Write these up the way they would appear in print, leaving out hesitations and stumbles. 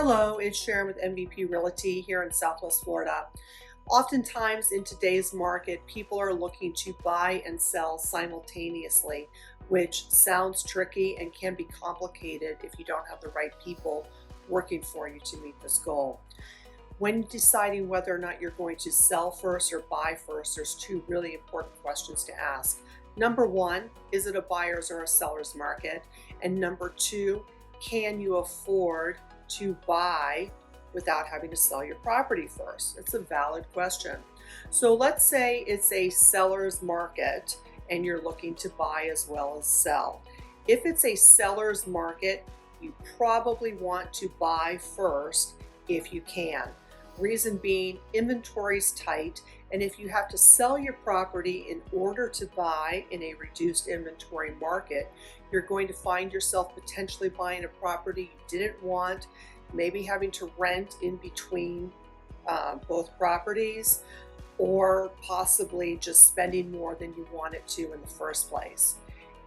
Hello, it's Sharon with MVP Realty here in Southwest Florida. Oftentimes in today's market, people are looking to buy and sell simultaneously, which sounds tricky and can be complicated if you don't have the right people working for you to meet this goal. When deciding whether or not you're going to sell first or buy first, there's two really important questions to ask. Number one, is it a buyer's or a seller's market? And number two, can you afford to buy without having to sell your property first? It's a valid question. So let's say it's a seller's market and you're looking to buy as well as sell. If it's a seller's market, you probably want to buy first if you can. Reason being, inventory's tight, and if you have to sell your property in order to buy in a reduced inventory market, you're going to find yourself potentially buying a property you didn't want, maybe having to rent in between both properties, or possibly just spending more than you wanted to in the first place.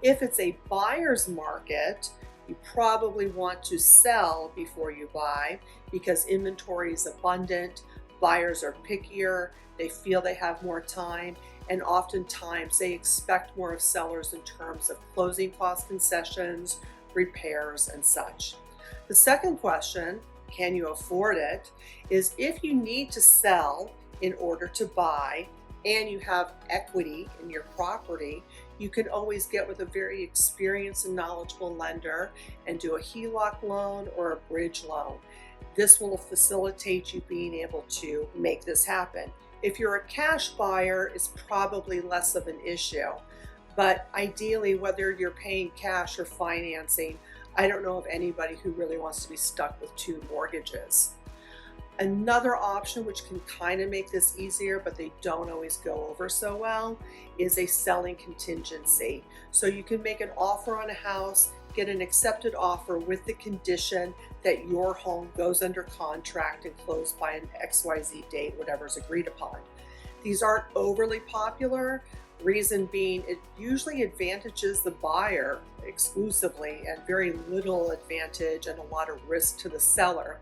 If it's a buyer's market, you probably want to sell before you buy because inventory is abundant, buyers are pickier, they feel they have more time, and oftentimes they expect more of sellers in terms of closing cost concessions, repairs, and such. The second question, can you afford it, is if you need to sell in order to buy and you have equity in your property, you can always get with a very experienced and knowledgeable lender and do a HELOC loan or a bridge loan. This will facilitate you being able to make this happen. If you're a cash buyer, it's probably less of an issue. But ideally, whether you're paying cash or financing, I don't know of anybody who really wants to be stuck with two mortgages. Another option, which can kind of make this easier, but they don't always go over so well, is a selling contingency. So you can make an offer on a house, get an accepted offer with the condition that your home goes under contract and closed by an XYZ date, whatever's agreed upon. These aren't overly popular, reason being it usually advantages the buyer exclusively and very little advantage and a lot of risk to the seller.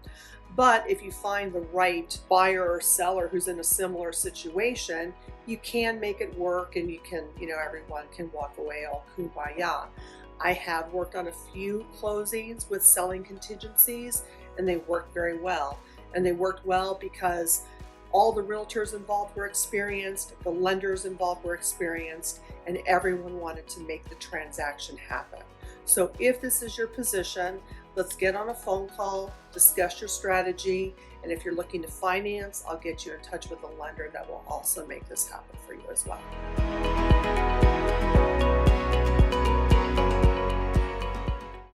But if you find the right buyer or seller who's in a similar situation, you can make it work and you can, everyone can walk away all kumbaya. I have worked on a few closings with selling contingencies and they worked very well. And they worked well because all the realtors involved were experienced, the lenders involved were experienced, and everyone wanted to make the transaction happen. So if this is your position, let's get on a phone call, discuss your strategy, and if you're looking to finance, I'll get you in touch with a lender that will also make this happen for you as well.